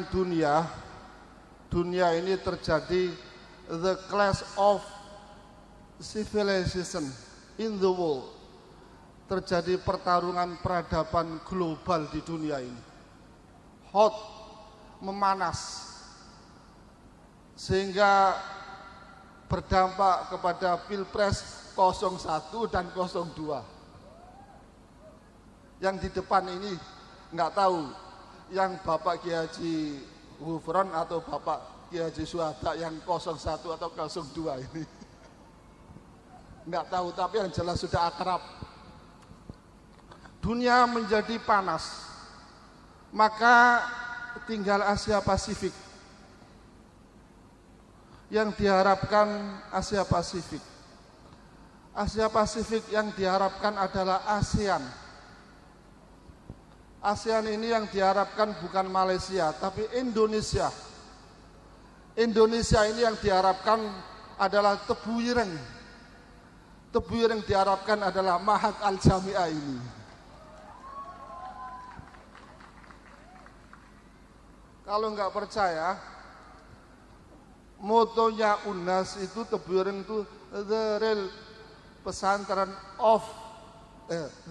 peradaban dunia, dunia ini terjadi the clash of civilization in the world. Terjadi pertarungan peradaban global di dunia ini. Hot, memanas. Sehingga berdampak kepada Pilpres 01 dan 02. Yang di depan ini nggak tahu yang Bapak Kiai Haji Ghufron atau Bapak Kiai Haji Syuhada yang 01 atau 02 ini. Nggak tahu, tapi yang jelas sudah akrab. Dunia menjadi panas, maka tinggal Asia Pasifik. Yang diharapkan Asia Pasifik. Asia Pasifik yang diharapkan adalah ASEAN. ASEAN ini yang diharapkan bukan Malaysia, tapi Indonesia. Indonesia ini yang diharapkan adalah Tebu Ireng. Tebu Ireng diharapkan adalah Mahat Al-Jami'ah ini. Kalau nggak percaya, motonya UNAS itu Tebu Ireng itu the real pesantren of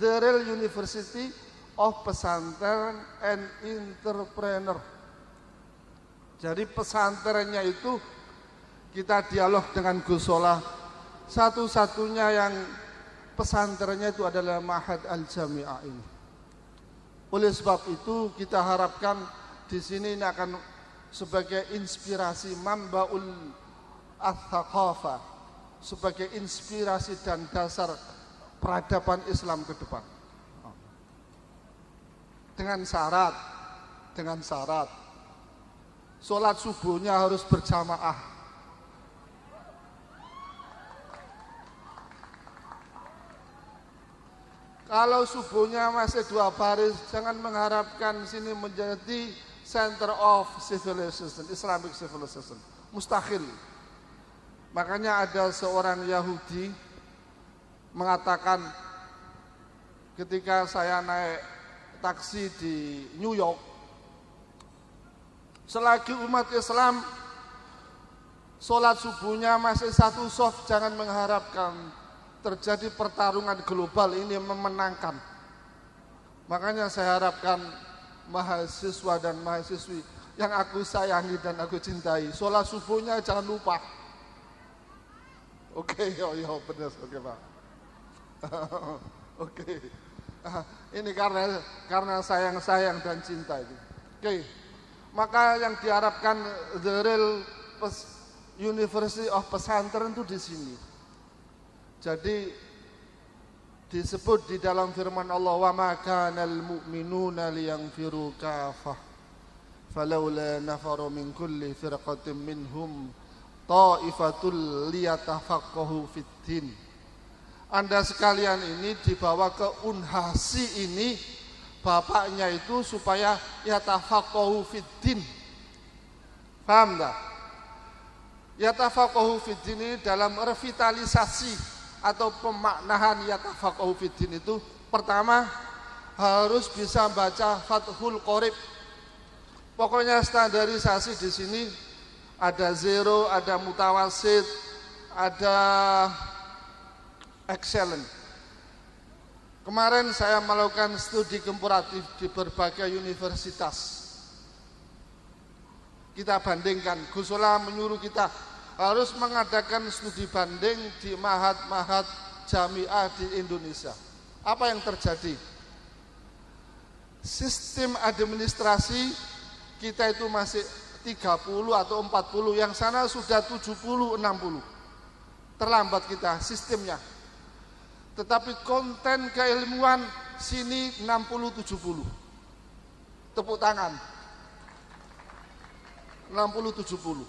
the real University of Pesantren and Entrepreneur. Jadi pesantrennya itu kita dialog dengan Gus Solah, satu-satunya yang pesantrennya itu adalah Mahat Al-Jami'ah ini. Oleh sebab itu kita harapkan di sini ini akan sebagai inspirasi manbaul ats-tsaqafah, sebagai inspirasi dan dasar peradaban Islam ke depan. Dengan syarat sholat subuhnya harus berjamaah. Kalau subuhnya masih 2 baris, jangan mengharapkan sini menjadi center of civilization, Islamic civilization. Mustahil. Makanya ada seorang Yahudi mengatakan ketika saya naik taksi di New York, selagi umat Islam sholat subuhnya masih 1 shaf, jangan mengharapkan terjadi pertarungan global ini memenangkan. Makanya saya harapkan mahasiswa dan mahasiswi yang aku sayangi dan aku cintai, sholat subuhnya jangan lupa. Oke, benar, oke Pak. Oke. Ini karena sayang dan cinta itu. Oke. Maka yang diharapkan the real University of Pesantren itu di sini. Jadi disebut di dalam firman Allah, wa ma kanal mu'minuna liyanfiru kafah falawla nafaru min kulli firqatin minhum ta'ifatul liyatafaqahu fiddin. Anda sekalian ini dibawa ke Unhasi ini, bapaknya itu supaya yatafaqahu fiddin. Paham enggak? Yatafaqahu fiddin ini dalam revitalisasi atau pemaknaan yatafaqahu fiddin itu, pertama harus bisa baca Fathul Qorib. Pokoknya standarisasi di sini ada zero, ada mutawasid, ada excellent. Kemarin saya melakukan studi komparatif di berbagai universitas. Kita bandingkan, Gus Solah menyuruh kita harus mengadakan studi banding di mahat-mahat jamiah di Indonesia. Apa yang terjadi? Sistem administrasi kita itu masih 30 atau 40, yang sana sudah 70, 60. Terlambat kita sistemnya. Tetapi konten keilmuan sini 60, 70. Tepuk tangan. 60, 70.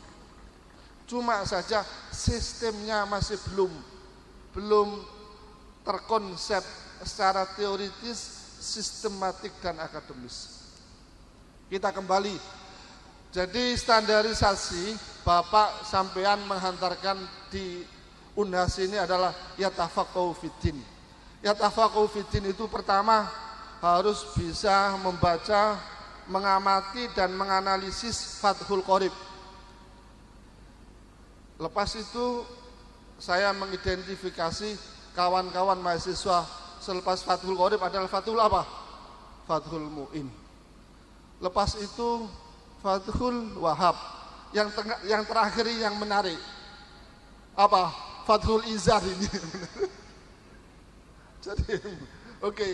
Cuma saja sistemnya masih belum terkonsep secara teoritis, sistematik dan akademis. Kita kembali. Jadi standarisasi Bapak sampean menghantarkan di Unhas ini adalah yatafaqahu fiddin. Yatafaqahu fiddin itu pertama harus bisa membaca mengamati dan menganalisis Fathul Qorib. Lepas itu saya mengidentifikasi kawan-kawan mahasiswa selepas Fathul Qorib adalah Fathul apa? Fathul Mu'in. Lepas itu Fathul Wahab. Yang terakhir yang menarik apa? Fathul Izar ini. Jadi oke.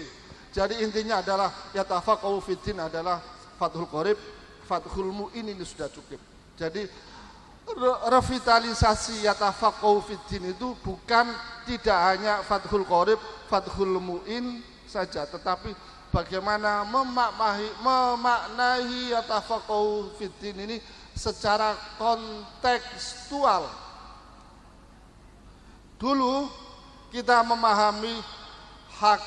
Jadi intinya adalah yatafaqahu fiddin adalah Fathul Qorib, Fathul Mu'in ini sudah cukup. Jadi revitalisasi yatafaqahu fiddin itu bukan tidak hanya Fathul Qorib, Fathul Mu'in saja, tetapi bagaimana memaknai yatafaqahu fiddin ini secara kontekstual. Dulu kita memahami hak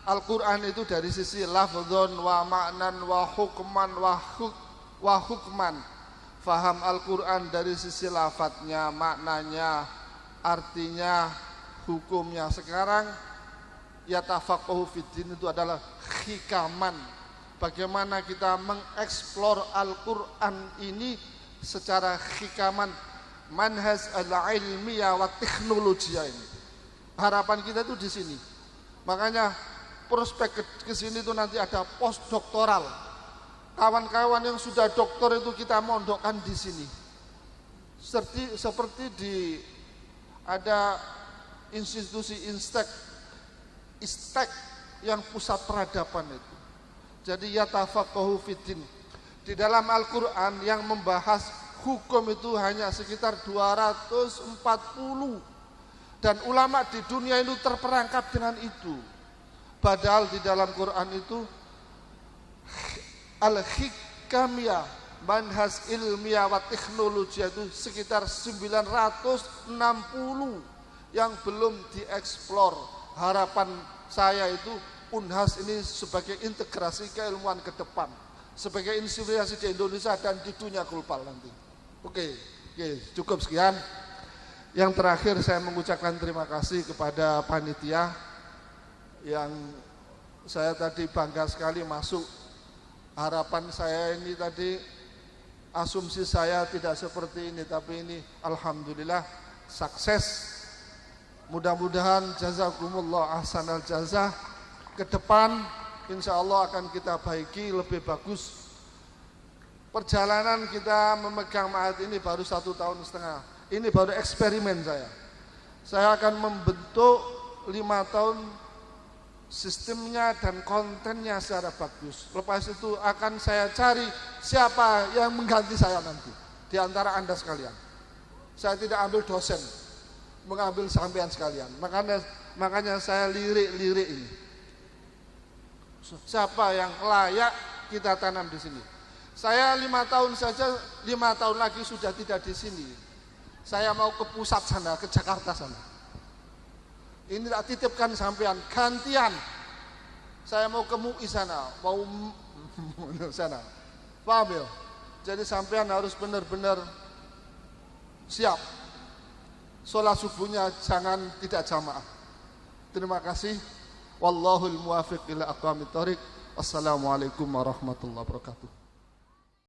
Al-Quran itu dari sisi lafzon wa maknan wa hukman wa hukman. Faham Al-Quran dari sisi lafadznya, maknanya, artinya, hukumnya. Sekarang yatafaqahu fiddin itu adalah hikaman. Bagaimana kita mengeksplor Al-Quran ini secara hikaman, manhaj al-ilmiyah wa teknologiya ini. Harapan kita itu di sini. Makanya prospek ke sini itu nanti ada postdoktoral. Kawan-kawan yang sudah doktor itu kita mondokkan di sini. Seperti di ada institusi Istek yang pusat peradaban itu. Jadi yatafaqahu fiddin. Di dalam Al-Quran yang membahas hukum itu hanya sekitar 240. Dan ulama di dunia itu terperangkap dengan itu. Padahal di dalam Quran itu al-hikamiyah, manhaj ilmiah wa teknologi itu sekitar 960 yang belum dieksplor. Harapan saya itu Unhas ini sebagai integrasi keilmuan ke depan, sebagai inspirasi di Indonesia dan di dunia global nanti. Oke, cukup sekian. Yang terakhir saya mengucapkan terima kasih kepada panitia yang saya tadi bangga sekali masuk. Harapan saya ini tadi, asumsi saya tidak seperti ini, tapi ini alhamdulillah sukses. Mudah-mudahan jazakumullah ahsanal jazah. Ke depan insya Allah akan kita baiki lebih bagus. Perjalanan kita memegang ma'had ini baru 1,5 tahun. Ini baru eksperimen saya. Saya akan membentuk 5 tahun sistemnya dan kontennya secara bagus. Lepas itu akan saya cari siapa yang mengganti saya nanti di antara Anda sekalian. Saya tidak ambil dosen, mengambil sampean sekalian. Makanya saya lirik ini. Siapa yang layak kita tanam di sini. Saya 5 tahun saja, 5 tahun lagi sudah tidak di sini. Saya mau ke pusat sana, ke Jakarta sana. Ini tak titipkan sampean, gantian. Saya mau ke MUI sana, mau sana. Paham ya? Jadi sampean harus benar-benar siap. Sholat subuhnya jangan tidak jamaah. Terima kasih. Wallahul muwafiq ila aqwamit thoriq. Wassalamualaikum warahmatullahi wabarakatuh.